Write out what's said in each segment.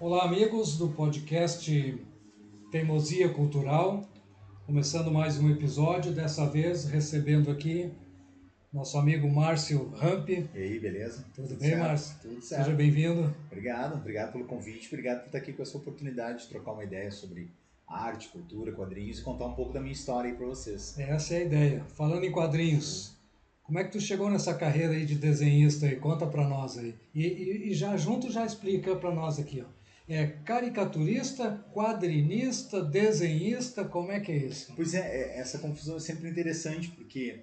Olá, amigos do podcast Teimosia Cultural, começando mais um episódio, dessa vez recebendo aqui nosso amigo Márcio Ramp. E aí, beleza? Tudo bem, Certo? Márcio? Tudo Seja certo. bem-vindo. Obrigado pelo convite, obrigado por estar aqui com essa oportunidade de trocar uma ideia sobre arte, cultura, quadrinhos e contar um pouco da minha história aí para vocês. Essa é a ideia. Falando em quadrinhos, como é que tu chegou nessa carreira aí de desenhista aí? Conta pra nós aí. E já junto já explica pra nós aqui, ó. É caricaturista, quadrinista, desenhista, como é que é isso? Pois é, essa confusão é sempre interessante porque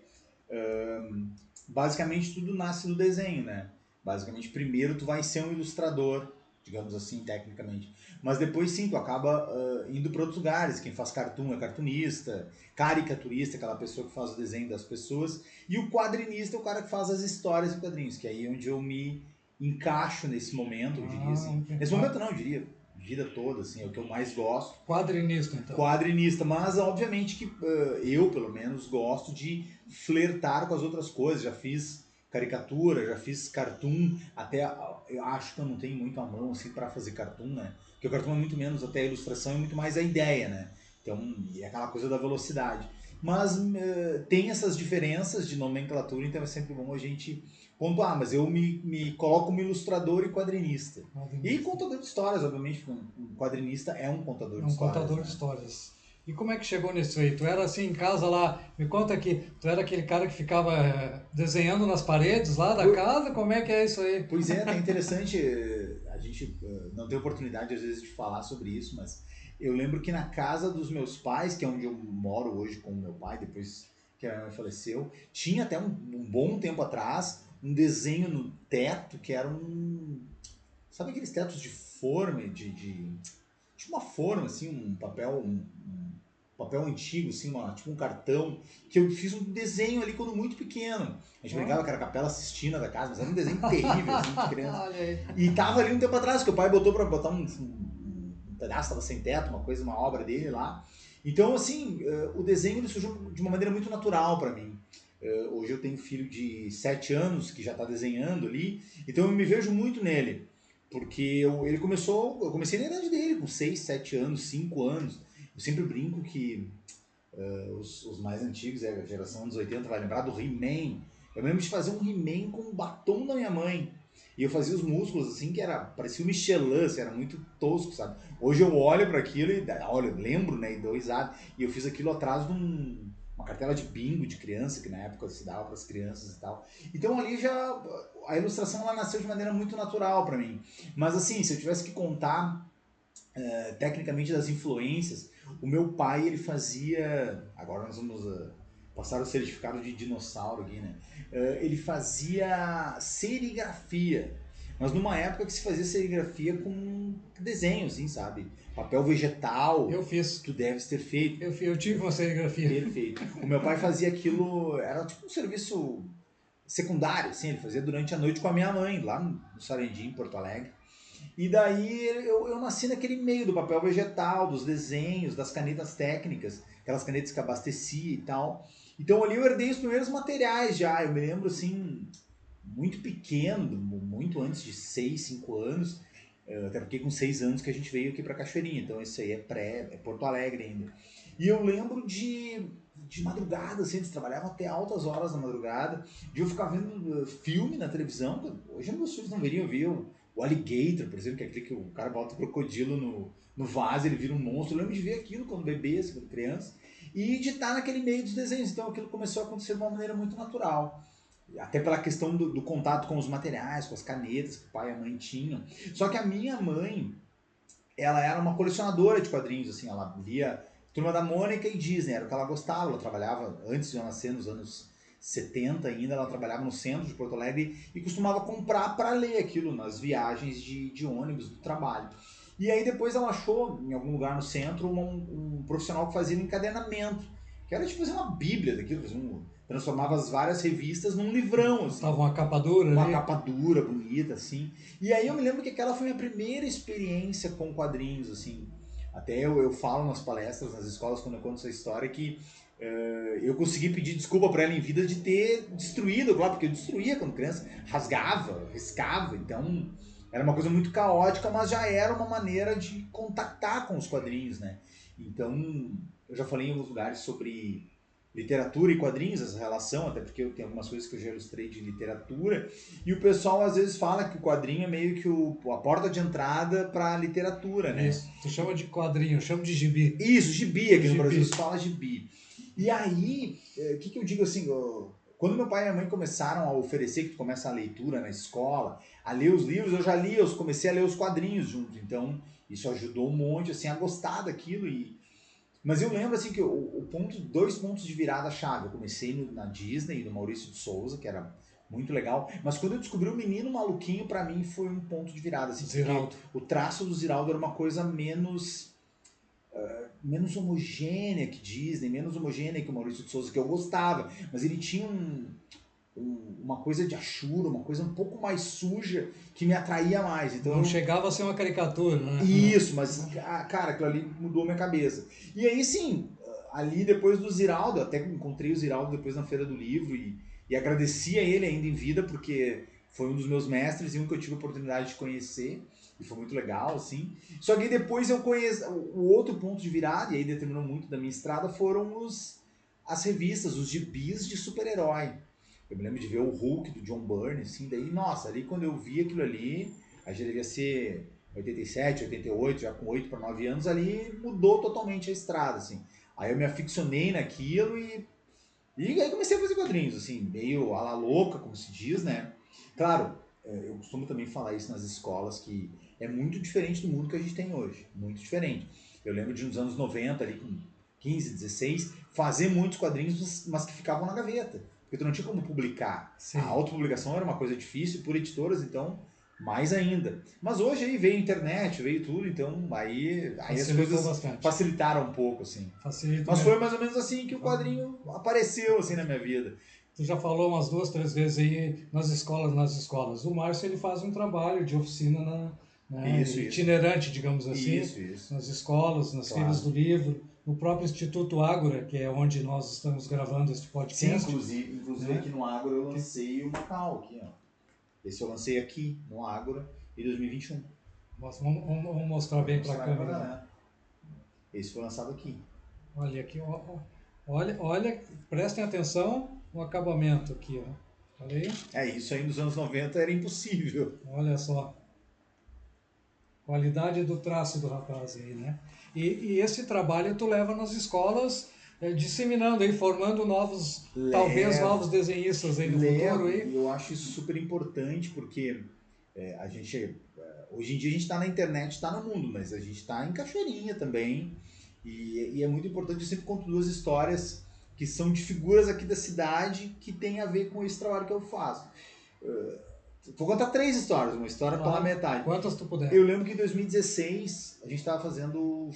basicamente tudo nasce do desenho, né? Basicamente, primeiro tu vai ser um ilustrador, digamos assim, tecnicamente. Mas depois sim, tu acaba indo para outros lugares. Quem faz cartoon é cartunista, caricaturista, aquela pessoa que faz o desenho das pessoas, e o quadrinista é o cara que faz as histórias de quadrinhos, que é aí onde eu me encaixo nesse momento, eu diria assim. Ok. Nesse momento não, eu diria vida toda, assim, é o que eu mais gosto. Quadrinista, então. Quadrinista, mas obviamente que eu, pelo menos, gosto de flertar com as outras coisas. Já fiz caricatura, já fiz cartoon, até eu acho que eu não tenho muito a mão assim para fazer cartoon, né? Porque o cartoon é muito menos até a ilustração, é muito mais a ideia, né? Então, é aquela coisa da velocidade. Mas tem essas diferenças de nomenclatura, então é sempre bom a gente pontuar. Mas eu me coloco como ilustrador e quadrinista. E contador de histórias, obviamente, porque um quadrinista é um contador É de um histórias, contador né? de histórias. E como é que chegou nisso aí? Tu era assim em casa lá, me conta aqui, tu era aquele cara que ficava desenhando nas paredes lá da casa? Como é que é isso aí? Pois é, até interessante, a gente não tem oportunidade às vezes de falar sobre isso, mas eu lembro que na casa dos meus pais, que é onde eu moro hoje com o meu pai, depois que a minha mãe faleceu, tinha até um bom tempo atrás um desenho no teto que era um. Sabe aqueles tetos de forma, tipo uma forma, assim, um papel antigo, assim, tipo um cartão, que eu fiz um desenho ali quando muito pequeno. A gente brincava que era a Capela Sistina da casa, mas era um desenho terrível, assim, de criança. Olha aí. E tava ali um tempo atrás, que o pai botou pra botar um pedaço, tava sem teto, uma coisa, uma obra dele lá. Então, assim, o desenho ele surgiu de uma maneira muito natural para mim. Hoje eu tenho um filho de 7 anos que já está desenhando ali, então eu me vejo muito nele. Porque ele começou, eu comecei na idade dele, com 6 7 anos, 5 anos. Eu sempre brinco que os mais antigos, a geração dos 80 vai lembrar do He-Man. Eu lembro de fazer um He-Man com o batom da minha mãe. E eu fazia os músculos assim, que parecia o Michelin, assim, era muito tosco, sabe? Hoje eu olho para aquilo e olha, eu lembro, né, e dou risada. E eu fiz aquilo atrás de uma cartela de bingo de criança, que na época se dava para as crianças e tal. Então ali já a ilustração ela nasceu de maneira muito natural para mim. Mas assim, se eu tivesse que contar tecnicamente das influências, o meu pai ele fazia, agora nós vamos passar o certificado de dinossauro aqui, né? Ele fazia serigrafia, mas numa época que se fazia serigrafia com desenho, assim, sabe? Papel vegetal. Eu fiz. Tu deves ter feito. Eu tive uma serigrafia. Perfeito. O meu pai fazia aquilo, era tipo um serviço secundário, assim, ele fazia durante a noite com a minha mãe, lá no Sarandi, em Porto Alegre. E daí eu nasci naquele meio do papel vegetal, dos desenhos, das canetas técnicas, aquelas canetas que abastecia e tal. Então ali eu herdei os primeiros materiais já. Eu me lembro assim, muito pequeno, muito antes de 6 5 anos. Até porque com 6 anos que a gente veio aqui para Cachoeirinha. Então isso aí é Porto Alegre ainda. E eu lembro de madrugada, assim, eles trabalhavam até altas horas da madrugada, de eu ficar vendo filme na televisão. Hoje meus filhos não veriam ver o Alligator, por exemplo, que é aquele que o cara bota o crocodilo no vaso, ele vira um monstro. Eu lembro de ver aquilo quando bebê, assim, quando criança, e de estar naquele meio dos desenhos. Então aquilo começou a acontecer de uma maneira muito natural. Até pela questão do contato com os materiais, com as canetas que o pai e a mãe tinham. Só que a minha mãe, ela era uma colecionadora de quadrinhos, assim, ela lia Turma da Mônica e Disney, era o que ela gostava. Ela trabalhava, antes de eu nascer, nos anos 70 ainda, ela trabalhava no centro de Porto Alegre e costumava comprar para ler aquilo nas viagens de ônibus do trabalho. E aí depois ela achou, em algum lugar no centro, um profissional que fazia um encadenamento, que era tipo fazer uma bíblia daquilo, transformava as várias revistas num livrão, assim. Tava uma capa dura Uma ali. capa dura, bonita, assim. E aí eu me lembro que aquela foi a minha primeira experiência com quadrinhos, assim. Até eu falo nas palestras, nas escolas, quando eu conto essa história, que eu consegui pedir desculpa para ela em vida de ter destruído, claro, porque eu destruía quando criança, rasgava, riscava, então Era uma coisa muito caótica, mas já era uma maneira de contactar com os quadrinhos, né? Então, eu já falei em alguns lugares sobre literatura e quadrinhos, essa relação, até porque eu tenho algumas coisas que eu já ilustrei de literatura, e o pessoal às vezes fala que o quadrinho é meio que a porta de entrada para a literatura, né? Isso. Tu chama de quadrinho, eu chamo de gibi. Isso, gibi, aqui no Gibi. Brasil se fala gibi. E aí, o que eu digo assim, quando meu pai e minha mãe começaram a oferecer que tu começa a leitura na escola, a ler os livros, eu já li, eu comecei a ler os quadrinhos junto, então isso ajudou um monte, assim, a gostar daquilo. Mas eu lembro, assim, que dois pontos de virada-chave, eu comecei na Disney, no Maurício de Souza, que era muito legal, mas quando eu descobri o Menino Maluquinho, pra mim foi um ponto de virada, assim, Ziraldo. porque o traço do Ziraldo era uma coisa menos homogênea que Disney, menos homogênea que o Maurício de Souza, que eu gostava, mas ele tinha uma coisa de achura, uma coisa um pouco mais suja que me atraía mais. Então Não chegava a ser uma caricatura, né? Isso, mas, cara, aquilo ali mudou minha cabeça. E aí, sim, ali depois do Ziraldo, até encontrei o Ziraldo depois na Feira do Livro e agradeci a ele ainda em vida, porque foi um dos meus mestres e um que eu tive a oportunidade de conhecer, e foi muito legal, assim. Só que depois eu conheço, o outro ponto de virada, e aí determinou muito da minha estrada, foram as revistas, os gibis de super-herói. Eu me lembro de ver o Hulk do John Byrne, assim, daí, nossa, ali quando eu vi aquilo ali, aí já devia ser 87, 88, já com 8 para 9 anos, ali mudou totalmente a estrada, assim. Aí eu me aficionei naquilo e aí comecei a fazer quadrinhos, assim, meio à la louca, como se diz, né? Claro, eu costumo também falar isso nas escolas, que é muito diferente do mundo que a gente tem hoje, muito diferente. Eu lembro de uns anos 90, ali com 15, 16, fazer muitos quadrinhos, mas que ficavam na gaveta, porque tu não tinha como publicar. Sim. A autopublicação era uma coisa difícil por editoras, então mais ainda. Mas hoje aí veio a internet, veio tudo, então aí as coisas bastante. facilitaram um pouco, assim. Facilita Mas mesmo. foi mais ou menos assim que o quadrinho apareceu, assim, na minha vida. Tu já falou umas 2, 3 vezes aí nas escolas. O Márcio, ele faz um trabalho de oficina itinerante, digamos assim, isso. nas escolas, nas Claro. feiras do livro, no próprio Instituto Ágora, que é onde nós estamos gravando este podcast. Sim, inclusive aqui no Ágora eu lancei o Macau, aqui, ó. Esse eu lancei aqui, no Ágora, em 2021. Vamos mostrar bem para a câmera. Né? Esse foi lançado aqui. Olha aqui, olha, prestem atenção no acabamento aqui, ó. Olha aí. Isso aí nos anos 90 era impossível. Olha só. Qualidade do traço do rapaz aí, né? E esse trabalho tu leva nas escolas, disseminando aí, formando talvez novos desenhistas aí no futuro. Aí. Eu acho isso super importante, porque a gente, hoje em dia a gente está na internet, está no mundo, mas a gente está em Cachoeirinha também, e é muito importante, eu sempre conto duas histórias que são de figuras aqui da cidade que tem a ver com esse trabalho que eu faço. Vou contar 3 histórias, uma história pela metade. Quantas tu puder. Eu lembro que em 2016 a gente estava fazendo,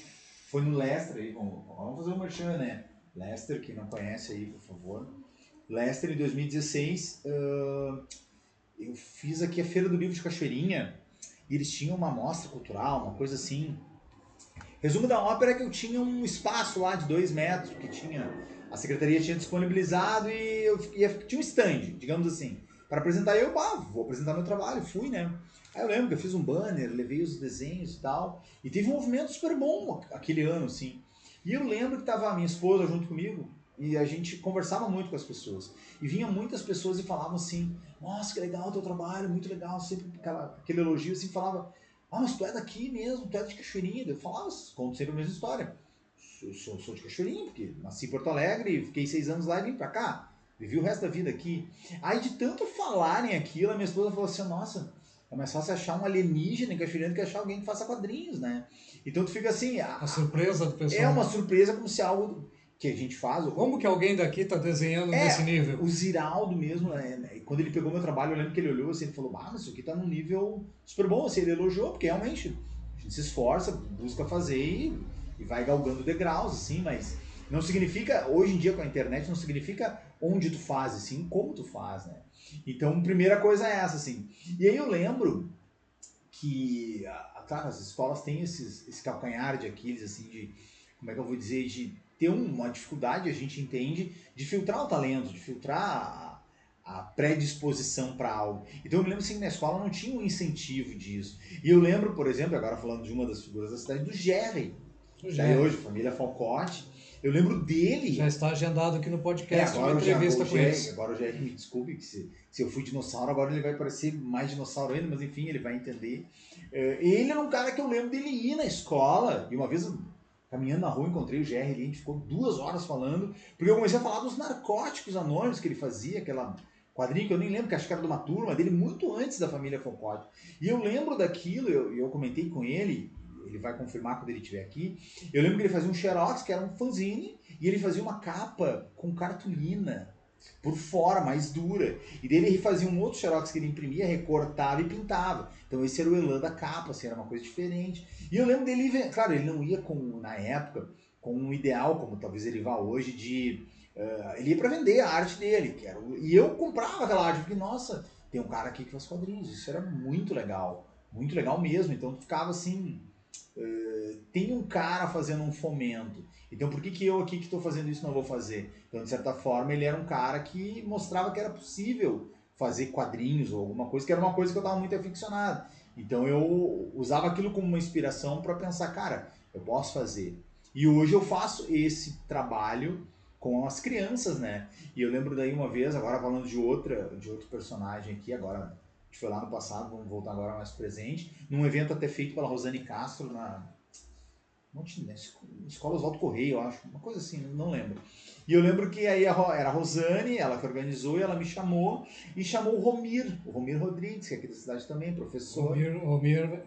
foi no Lester, aí, vamos fazer um merchan, né? Lester, quem não conhece aí, por favor. Lester, em 2016, eu fiz aqui a Feira do Livro de Cachoeirinha e eles tinham uma mostra cultural, uma coisa assim. Resumo da ópera é que eu tinha um espaço lá de 2 metros, que a secretaria tinha disponibilizado e tinha um stand, digamos assim, para apresentar. Eu, vou apresentar meu trabalho, fui, né? Aí eu lembro que eu fiz um banner, levei os desenhos e tal, e teve um movimento super bom aquele ano, assim. E eu lembro que tava a minha esposa junto comigo, e a gente conversava muito com as pessoas. E vinham muitas pessoas e falavam assim, nossa, que legal o teu trabalho, muito legal, sempre aquele elogio, assim, falava, mas tu é daqui mesmo, tu é de Cachoeirinha. Eu falava, conto sempre a mesma história. Eu sou de Cachoeirinha, porque nasci em Porto Alegre, fiquei 6 anos lá e vim pra cá. Vivi o resto da vida aqui. Aí de tanto falarem aquilo, a minha esposa falou assim, nossa, é mais fácil achar um alienígena em Cachoeirinha do que achar alguém que faça quadrinhos, né? Então tu fica assim... A surpresa do pessoal. É uma surpresa como se algo que a gente faz... Como que alguém daqui está desenhando nesse nível? O Ziraldo mesmo, quando ele pegou meu trabalho, eu lembro que ele olhou assim, ele falou, mas isso aqui tá num nível super bom, assim, ele elogiou, porque realmente a gente se esforça, busca fazer e vai galgando degraus, assim, mas não significa, hoje em dia com a internet, não significa onde tu faz, assim, como tu faz, né? Então, primeira coisa é essa, assim. E aí eu lembro que, claro, as escolas têm esse calcanhar de Aquiles, assim, de, como é que eu vou dizer, de ter uma dificuldade, a gente entende, de filtrar o talento, de filtrar a predisposição para algo. Então eu me lembro assim que na escola não tinha um incentivo disso. E eu lembro, por exemplo, agora falando de uma das figuras da cidade, do Jerry. Daí hoje, família Falcotti. Eu lembro dele. Já está agendado aqui no podcast agora uma entrevista com eles. Agora o Jerry, me desculpe, que se eu fui dinossauro, agora ele vai parecer mais dinossauro ainda, mas enfim, ele vai entender. Ele era um cara que eu lembro dele ir na escola, e uma vez caminhando na rua, encontrei o Jerry ali, a gente ficou 2 horas falando, porque eu comecei a falar dos narcóticos anônimos que ele fazia, aquela quadrinho que eu nem lembro, que acho que era de uma turma dele, muito antes da família Falcotti. E eu lembro daquilo, eu comentei com ele vai confirmar quando ele estiver aqui, eu lembro que ele fazia um xerox, que era um fanzine, e ele fazia uma capa com cartolina, por fora, mais dura. E dele ele fazia um outro xerox que ele imprimia, recortava e pintava. Então esse era o elan da capa, assim, era uma coisa diferente. E eu lembro dele, claro, ele não ia na época, com um ideal, como talvez ele vá hoje, de... ele ia para vender a arte dele. E eu comprava aquela arte, porque, nossa, tem um cara aqui que faz quadrinhos. Isso era muito legal mesmo. Então tu ficava assim... tem um cara fazendo um fomento. Então por que eu aqui que estou fazendo isso não vou fazer? Então de certa forma ele era um cara que mostrava que era possível fazer quadrinhos ou alguma coisa, que era uma coisa que eu estava muito aficionado. Então eu usava aquilo como uma inspiração para pensar, cara, eu posso fazer. E hoje eu faço esse trabalho com as crianças, né? E eu lembro daí uma vez, agora falando de outro personagem aqui, agora foi lá no passado, vamos voltar agora mais presente, num evento até feito pela Rosane Castro na Escola Oswaldo Correia, eu acho, uma coisa assim, não lembro. E eu lembro que aí era a Rosane, ela que organizou, e ela me chamou, e chamou o Romir Rodrigues, que é aqui da cidade também, professor. Romir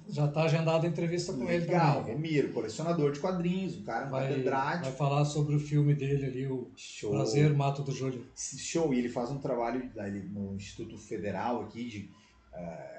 já está agendada a entrevista com ele também. Legal, Romir, colecionador de quadrinhos, um cara catedrático. Vai falar sobre o filme dele ali, o Prazer, Mato do Júlio. Show, e ele faz um trabalho no Instituto Federal aqui,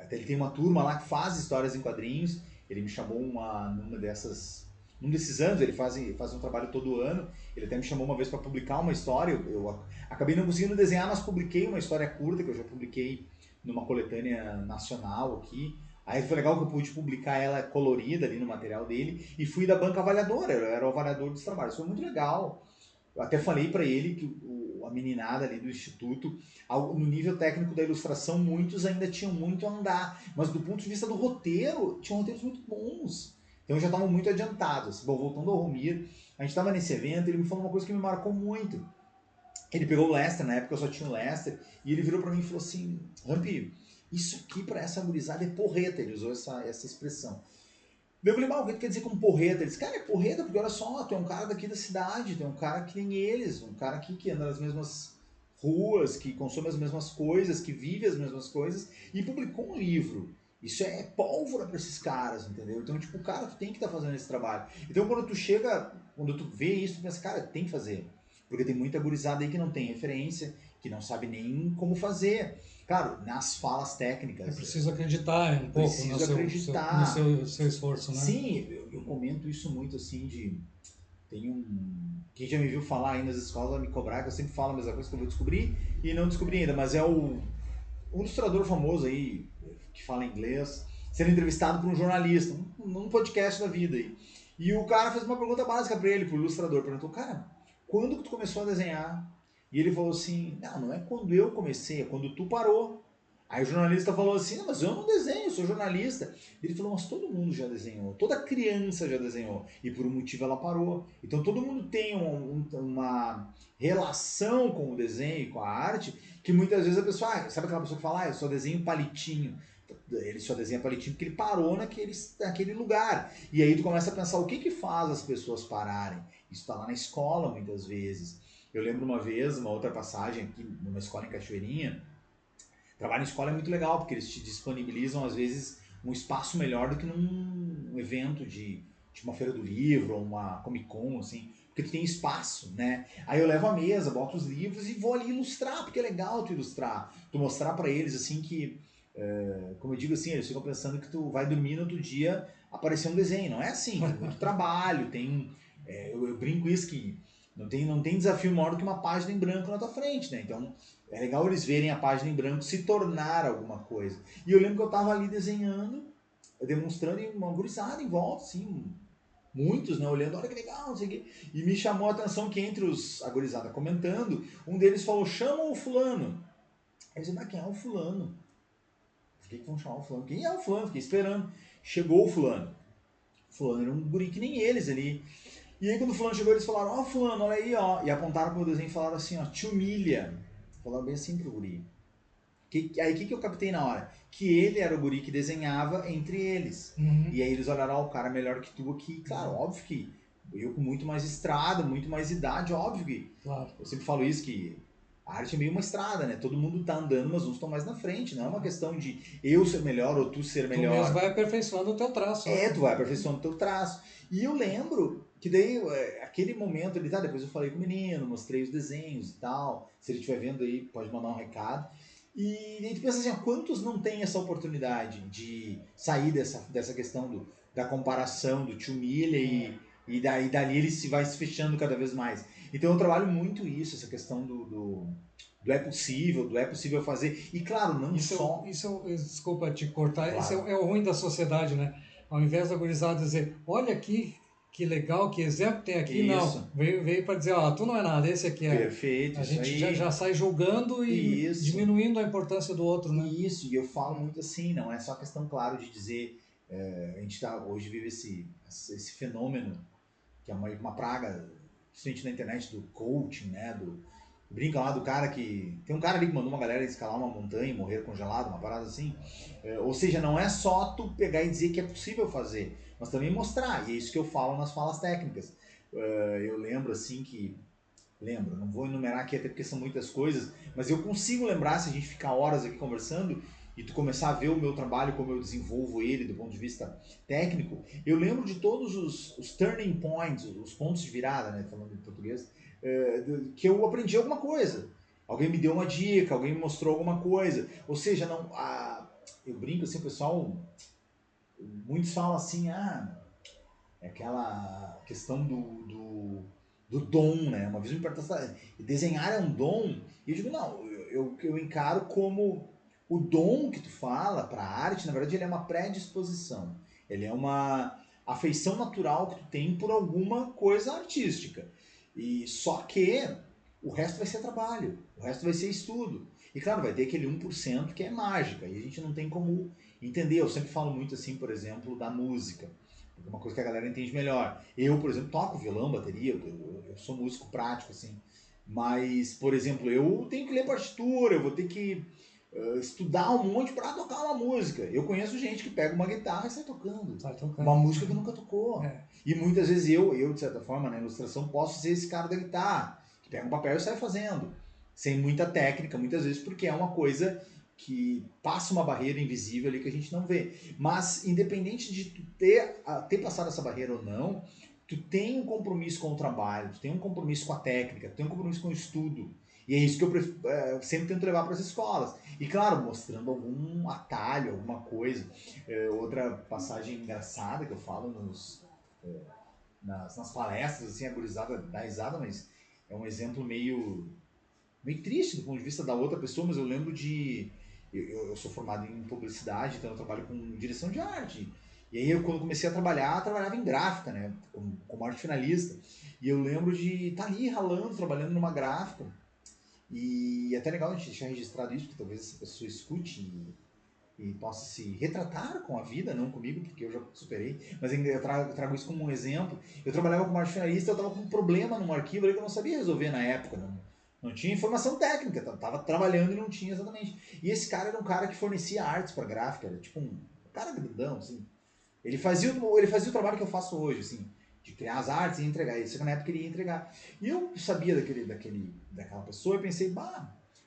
até ele tem uma turma lá que faz histórias em quadrinhos. Ele me chamou num desses anos, ele faz um trabalho todo ano. Ele até me chamou uma vez para publicar uma história. Eu acabei não conseguindo desenhar, mas publiquei uma história curta que eu já publiquei numa coletânea nacional aqui. Aí foi legal que eu pude publicar ela colorida ali no material dele e fui da banca avaliadora. Eu era o avaliador dos trabalhos. Foi muito legal. Eu até falei para ele que a meninada ali do instituto, no nível técnico da ilustração, muitos ainda tinham muito a andar, mas do ponto de vista do roteiro, tinham roteiros muito bons. Então já estavam muito adiantados. Bom, voltando ao Romir, a gente estava nesse evento, ele me falou uma coisa que me marcou muito. Ele pegou o Lester, na época eu só tinha o Lester, e ele virou para mim e falou assim, Rampi, isso aqui para essa gurizada é porreta, ele usou essa expressão. Eu falei, o que tu quer dizer com porreta? Ele disse, cara, é porreta porque olha só, tu é um cara daqui da cidade, tu é um cara que nem eles, um cara aqui que anda nas mesmas ruas, que consome as mesmas coisas, que vive as mesmas coisas, e publicou um livro. Isso é pólvora para esses caras, entendeu? Então, tipo, cara, tu tem que estar fazendo esse trabalho. Então, quando tu vê isso, tu pensa, cara, tem que fazer. Porque tem muita gurizada aí que não tem referência, que não sabe nem como fazer. Claro, nas falas técnicas. É preciso acreditar um pouco no seu esforço, né? Sim, eu comento isso muito assim quem já me viu falar aí nas escolas vai me cobrar, que eu sempre falo a mesma coisa que eu vou descobrir e não descobri ainda, mas é um ilustrador famoso aí, que fala inglês, sendo entrevistado por um jornalista, num podcast da vida aí. E o cara fez uma pergunta básica para ele, pro ilustrador, perguntou, cara, quando que tu começou a desenhar? E ele falou assim, não é quando eu comecei, é quando tu parou. Aí o jornalista falou assim, não, mas eu não desenho, eu sou jornalista. Ele falou, mas todo mundo já desenhou, toda criança já desenhou. E por um motivo ela parou. Então todo mundo tem uma relação com o desenho e com a arte, que muitas vezes a pessoa, sabe aquela pessoa que fala, eu só desenho palitinho. Ele só desenha palitinho porque ele parou naquele lugar. E aí tu começa a pensar, o que faz as pessoas pararem? Isso está lá na escola muitas vezes. Eu lembro uma vez, uma outra passagem aqui, numa escola em Cachoeirinha. Trabalhar em escola é muito legal, porque eles te disponibilizam, às vezes, um espaço melhor do que num evento de uma feira do livro, ou uma Comic Con, assim, porque tu tem espaço, né? Aí eu levo a mesa, boto os livros e vou ali ilustrar, porque é legal tu ilustrar. Tu mostrar para eles, assim, que, como eu digo assim, eles ficam pensando que tu vai dormir no outro dia, aparecer um desenho. Não é assim, tem muito trabalho, eu brinco isso que não tem desafio maior do que uma página em branco na tua frente, né? Então, é legal eles verem a página em branco se tornar alguma coisa. E eu lembro que eu tava ali desenhando, demonstrando uma gurizada em volta, assim, muitos, né, olhando, olha que legal, não sei o quê. E me chamou a atenção que entre a gurizada comentando, um deles falou, chama o fulano. Aí eu disse, mas quem é o fulano? Por que vão chamar o fulano? Quem é o fulano? Fiquei esperando. Chegou o fulano. O fulano era um guri que nem eles ali. E aí quando o fulano chegou, eles falaram, ó, fulano, olha aí, ó. E apontaram pro meu desenho e falaram assim, ó, te humilha. Falaram bem assim pro guri. Aí o que eu captei na hora? Que ele era o guri que desenhava entre eles. E aí eles olharam, ó, o cara é melhor que tu aqui. Claro, óbvio que eu com muito mais estrada, muito mais idade, óbvio que... Claro. Eu sempre falo isso, que a arte é meio uma estrada, né? Todo mundo tá andando, mas uns estão mais na frente. Não é uma questão de eu ser melhor ou tu ser melhor. Tu mesmo vai aperfeiçoando o teu traço. É, tu vai aperfeiçoando o teu traço. E eu lembro que daí, aquele momento ali, tá? Depois eu falei com o menino, mostrei os desenhos e tal. Se ele estiver vendo aí, pode mandar um recado. E aí tu pensa assim, ó, quantos não tem essa oportunidade de sair dessa questão da comparação, do te humilha e dali ele vai se fechando cada vez mais. Então eu trabalho muito isso, essa questão do é possível fazer. E claro, não só... Desculpa te cortar, Claro. isso é o ruim da sociedade, né? Ao invés da gurizada dizer, olha aqui, que legal, que exemplo tem aqui, Isso. não. Veio para dizer, ó, tu não é nada, esse aqui é. Perfeito, A isso gente aí. já sai julgando e Isso. diminuindo a importância do outro, né? Isso, e eu falo muito assim, não é só questão, claro, de dizer, a gente hoje vive esse fenômeno, que é uma praga, principalmente na internet, do coaching, né, brinca lá do cara que... Tem um cara ali que mandou uma galera escalar uma montanha e morrer congelado, uma parada assim. Ou seja, não é só tu pegar e dizer que é possível fazer, mas também mostrar, e é isso que eu falo nas falas técnicas. Eu lembro assim que... não vou enumerar aqui até porque são muitas coisas, mas eu consigo lembrar, se a gente ficar horas aqui conversando e tu começar a ver o meu trabalho, como eu desenvolvo ele do ponto de vista técnico, eu lembro de todos os turning points, os pontos de virada, né, falando em português, que eu aprendi alguma coisa. Alguém me deu uma dica, alguém me mostrou alguma coisa. Ou seja, eu brinco assim, o pessoal, muitos falam assim, é aquela questão do dom, né? Uma vez me perguntaram, desenhar é um dom? E eu digo, não, eu encaro como o dom que tu fala para a arte, na verdade, ele é uma predisposição. Ele é uma afeição natural que tu tem por alguma coisa artística. E só que o resto vai ser trabalho, o resto vai ser estudo. E claro, vai ter aquele 1% que é mágica, e a gente não tem como entender. Eu sempre falo muito assim, por exemplo, da música. É uma coisa que a galera entende melhor. Eu, por exemplo, toco violão, bateria, eu sou músico prático, assim. Mas, por exemplo, eu tenho que ler partitura, eu vou ter que estudar um monte para tocar uma música. Eu conheço gente que pega uma guitarra e sai tocando. Uma música que nunca tocou. E muitas vezes eu, de certa forma, na ilustração, posso ser esse cara da guitarra, que pega um papel e sai fazendo. Sem muita técnica, muitas vezes, porque é uma coisa que passa uma barreira invisível ali que a gente não vê. Mas, independente de tu ter passado essa barreira ou não, tu tem um compromisso com o trabalho, tu tem um compromisso com a técnica, tu tem um compromisso com o estudo. E é isso que eu sempre tento levar para as escolas. E, claro, mostrando algum atalho, alguma coisa. Outra passagem engraçada que eu falo nas palestras, assim, a gurizada dá risada, mas é um exemplo meio triste do ponto de vista da outra pessoa, mas eu lembro de... Eu sou formado em publicidade, então eu trabalho com direção de arte. E aí, quando comecei a trabalhar, eu trabalhava em gráfica, né? Como arte finalista. E eu lembro de estar ali ralando, trabalhando numa gráfica. E até legal a gente deixar registrado isso, porque talvez essa pessoa escute e possa se retratar com a vida, não comigo, porque eu já superei. Mas eu trago isso como um exemplo. Eu trabalhava como arte finalista, eu estava com um problema num arquivo ali que eu não sabia resolver na época, não tinha informação técnica, tava trabalhando e não tinha exatamente. E esse cara era um cara que fornecia artes para gráfica, era tipo um cara grandão, assim. Ele fazia o trabalho que eu faço hoje, assim, de criar as artes e entregar. Isso na época ele ia entregar. E eu sabia daquela pessoa e pensei,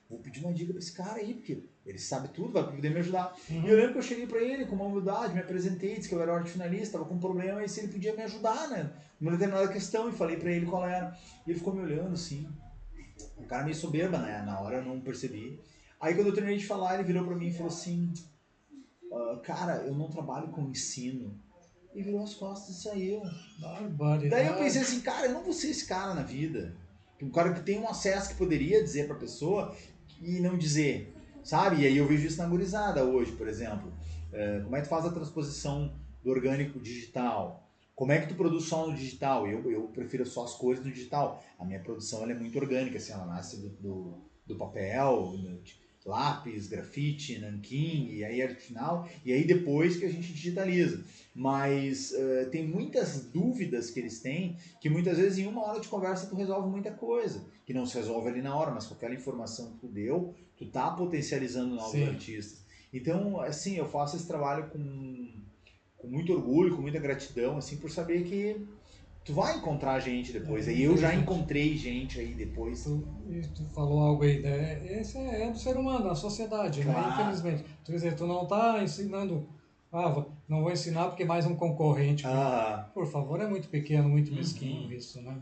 vou pedir uma dica pra esse cara aí, porque ele sabe tudo, vai poder me ajudar. E eu lembro que eu cheguei pra ele com uma humildade, me apresentei, disse que eu era arte finalista, tava com um problema e se ele podia me ajudar, né? Numa determinada questão, e falei pra ele qual era. E ele ficou me olhando, assim, um cara meio soberba, né? Na hora eu não percebi. Aí quando eu terminei de falar, ele virou pra mim e falou assim, cara, eu não trabalho com ensino. E virou as costas e saiu. Daí eu pensei assim, cara, eu não vou ser esse cara na vida. Um cara que tem um acesso que poderia dizer pra pessoa e não dizer, sabe? E aí eu vejo isso na gurizada hoje, por exemplo. Como é que tu faz a transposição do orgânico digital? Como é que tu produz só no digital? Eu prefiro só as cores no digital. A minha produção ela é muito orgânica, assim, ela nasce do papel, lápis, grafite, nanquim, e aí arte final, e aí depois que a gente digitaliza. Mas tem muitas dúvidas que eles têm, que muitas vezes em uma hora de conversa tu resolve muita coisa, que não se resolve ali na hora, mas com aquela informação que tu deu, tu tá potencializando novos Sim. artistas. Então, assim, eu faço esse trabalho com muito orgulho, com muita gratidão, assim, por saber que tu vai encontrar gente depois. Aí eu já Infelizmente. encontrei gente aí depois. Tu falou algo aí, né? Esse é do ser humano, da sociedade, né? Claro. Infelizmente. Tu quer dizer, tu não está ensinando, não vou ensinar porque é mais um concorrente meu. Ah, Por favor, é muito pequeno, muito mesquinho uhum. isso, né?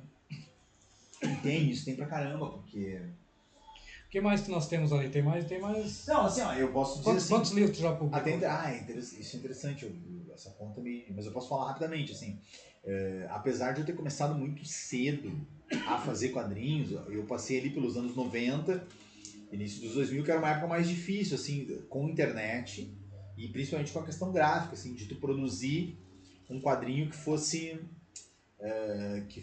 E tem isso, tem pra caramba, porque... O que mais que nós temos ali? Tem mais... Não, assim, ó, eu posso dizer Quantos assim... livros tu já publicou? Isso é interessante, essa conta me... Mas eu posso falar rapidamente, assim. Apesar de eu ter começado muito cedo a fazer quadrinhos, eu passei ali pelos anos 90, início dos 2000, que era uma época mais difícil, assim, com internet e principalmente com a questão gráfica, assim, de tu produzir um quadrinho que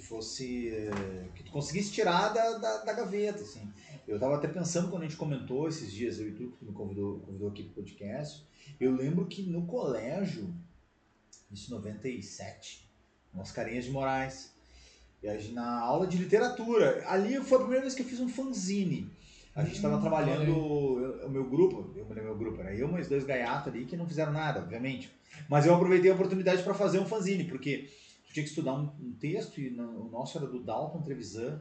tu conseguisse tirar da gaveta, assim. Eu tava até pensando quando a gente comentou esses dias, eu e tu, que tu me convidou aqui pro podcast, eu lembro que no colégio, isso em 97, nas Carinhas de Moraes, na aula de literatura, ali foi a primeira vez que eu fiz um fanzine. A gente estava Olha trabalhando, aí. o meu grupo, meu grupo, era eu mais dois gaiatos ali que não fizeram nada, obviamente. Mas eu aproveitei a oportunidade para fazer um fanzine, porque tu tinha que estudar um texto, e o nosso era do Dalton Trevisan,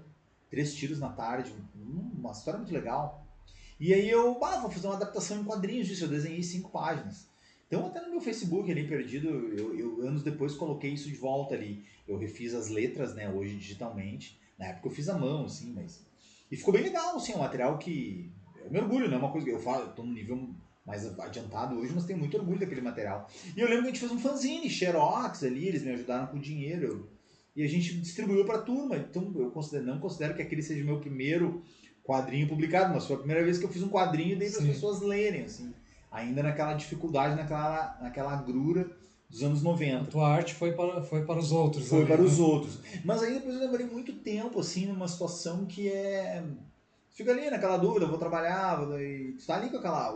Três Tiros na Tarde, uma história muito legal. E aí vou fazer uma adaptação em quadrinhos disso, eu desenhei 5 páginas. Então até no meu Facebook ali perdido, eu anos depois coloquei isso de volta ali. Eu refiz as letras, né, hoje digitalmente. Na época eu fiz à mão, assim, mas... E ficou bem legal, assim, é um material que... Eu me orgulho, não é uma coisa que eu falo, eu tô num nível mais adiantado hoje, mas tenho muito orgulho daquele material. E eu lembro que a gente fez um fanzine, xerox ali, eles me ajudaram com dinheiro. E a gente distribuiu pra turma. Então eu não considero que aquele seja o meu primeiro quadrinho publicado, mas foi a primeira vez que eu fiz um quadrinho e dei para as Sim. pessoas lerem, assim, ainda naquela dificuldade, naquela agrura dos anos A 90. tua arte foi para os outros Foi ali, para os né? outros. Mas aí depois eu demorei muito tempo, assim, numa situação que é... Fica ali naquela dúvida, vou trabalhar, e tu tá ali com aquela...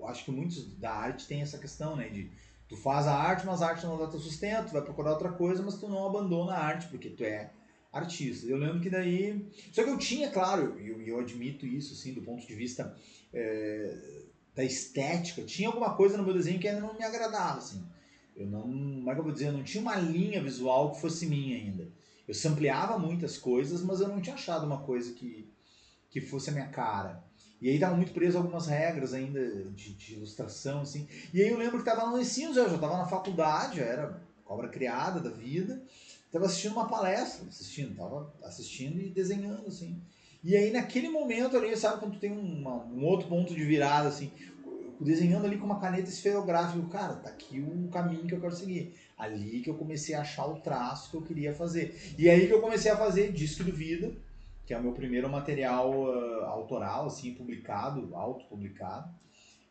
acho que muitos da arte tem essa questão, né, de tu faz a arte, mas a arte não dá teu sustento, tu vai procurar outra coisa, mas tu não abandona a arte, porque tu é artista. Eu lembro que daí... Só que eu tinha, claro, e eu admito isso, assim, do ponto de vista da estética, tinha alguma coisa no meu desenho que ainda não me agradava, assim. Eu não, como é que eu vou dizer, eu não tinha uma linha visual que fosse minha ainda. Eu sampleava muitas coisas, mas eu não tinha achado uma coisa que fosse a minha cara. E aí tava muito preso a algumas regras ainda de ilustração, assim. E aí eu lembro que tava no ensino, já tava na faculdade, já era cobra criada da vida. Tava assistindo uma palestra, tava assistindo e desenhando, assim. E aí naquele momento ali, sabe, quando tu tem um outro ponto de virada, assim, desenhando ali com uma caneta esferográfica, cara, tá aqui o caminho que eu quero seguir. Ali que eu comecei a achar o traço que eu queria fazer. E aí que eu comecei a fazer Disco do Vida, que é o meu primeiro material autoral, assim, publicado, autopublicado.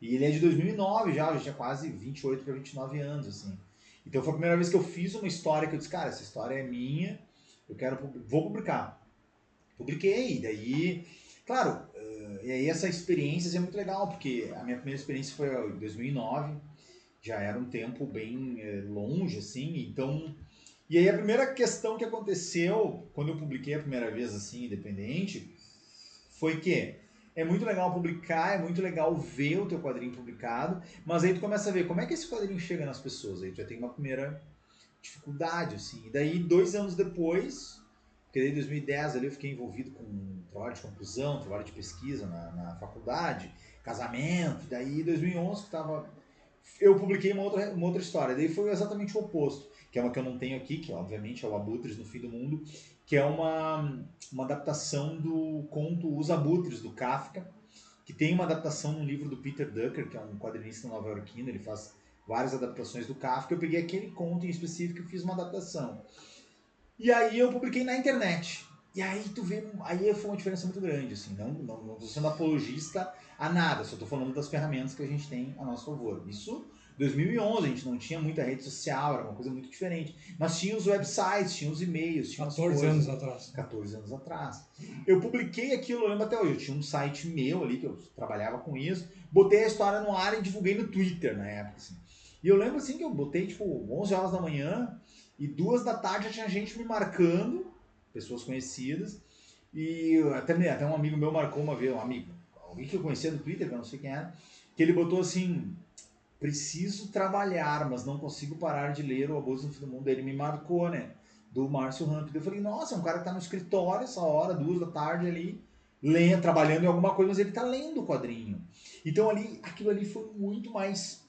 E ele é de 2009 já, eu já tinha quase 28 para 29 anos, assim. Então foi a primeira vez que eu fiz uma história que eu disse, cara, essa história é minha, vou publicar. Publiquei, e daí, claro, e aí essa experiência assim, é muito legal, porque a minha primeira experiência foi em 2009, já era um tempo bem longe, assim, então... E aí a primeira questão que aconteceu, quando eu publiquei a primeira vez, assim, independente, foi que é muito legal publicar, é muito legal ver o teu quadrinho publicado, mas aí tu começa a ver como é que esse quadrinho chega nas pessoas, aí tu já tem uma primeira dificuldade, assim. E daí, 2 anos depois, porque daí em 2010 ali eu fiquei envolvido com um trabalho de conclusão, trabalho de pesquisa na faculdade, casamento, daí em 2011 que tava... Eu publiquei uma outra história, daí foi exatamente o oposto, que é uma que eu não tenho aqui, que obviamente é o Abutres no Fim do Mundo, que é uma adaptação do conto Os Abutres, do Kafka, que tem uma adaptação no livro do Peter Drucker, que é um quadrinista nova-iorquino, ele faz várias adaptações do Kafka, eu peguei aquele conto em específico e fiz uma adaptação. E aí eu publiquei na internet. E aí tu vê, aí foi uma diferença muito grande, assim, não tô sendo apologista a nada, só tô falando das ferramentas que a gente tem a nosso favor. Isso 2011, a gente não tinha muita rede social, era uma coisa muito diferente. Mas tinha os websites, tinha os e-mails, tinha 14 anos atrás. 14 anos atrás. Eu publiquei aquilo, eu lembro até hoje, eu tinha um site meu ali, que eu trabalhava com isso, botei a história no ar e divulguei no Twitter na época, assim. E eu lembro, assim, que eu botei, tipo, 11 horas da manhã e 2 da tarde já tinha gente me marcando, pessoas conhecidas, e até um amigo meu marcou uma vez, alguém que eu conhecia do Twitter, que eu não sei quem era, que ele botou assim: preciso trabalhar, mas não consigo parar de ler O Abuso no Fim do Mundo. Ele me marcou, né? Do Márcio Ramp. Eu falei, nossa, é um cara que tá no escritório essa hora, 2 da tarde ali, lendo, trabalhando em alguma coisa, mas ele tá lendo o quadrinho. Então aquilo ali foi muito mais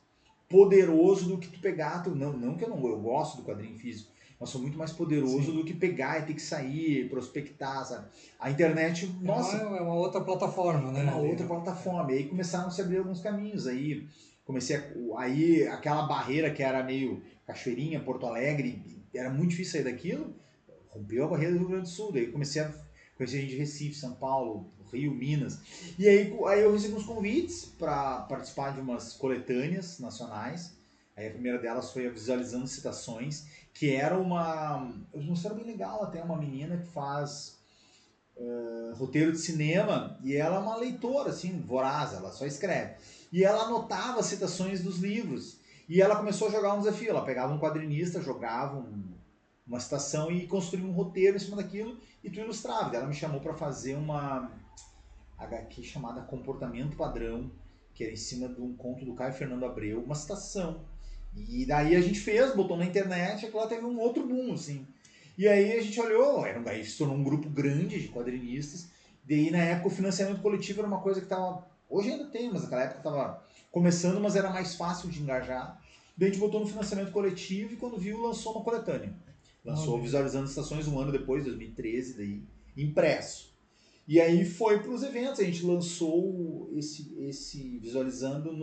poderoso do que tu pegar. Não que eu gosto do quadrinho físico, mas sou muito mais poderoso Sim. do que pegar e ter que sair, prospectar, sabe? A internet, nossa... É uma outra plataforma, né? É uma outra plataforma. E aí começaram a se abrir alguns caminhos. Aí aí aquela barreira que era meio Cachoeirinha, Porto Alegre, era muito difícil sair daquilo, rompeu a barreira do Rio Grande do Sul. Daí comecei a conhecer gente de Recife, São Paulo, Rio, Minas. E aí eu recebi uns convites para participar de umas coletâneas nacionais. Aí a primeira delas foi a Visualizando Citações, que era uma... Eu não sei, bem legal, até uma menina que faz... roteiro de cinema, e ela é uma leitora, assim, voraz, ela só escreve. E ela anotava citações dos livros. E ela começou a jogar um desafio. Ela pegava um quadrinista, jogava uma citação e construía um roteiro em cima daquilo e tu ilustrava. Ela me chamou para fazer uma HQ chamada Comportamento Padrão, que era em cima de um conto do Caio Fernando Abreu, uma citação. E daí a gente fez, botou na internet, e aquilo lá teve um outro boom, assim. E aí a gente olhou, aí se tornou um grupo grande de quadrinistas. Daí na época o financiamento coletivo era uma coisa que estava... Hoje ainda tem, mas naquela época estava começando, mas era mais fácil de engajar. Daí a gente botou no financiamento coletivo e quando viu lançou uma coletânea. Lançou Visualizando Estações um ano depois, 2013, daí impresso. E aí foi para os eventos, a gente lançou esse Visualizando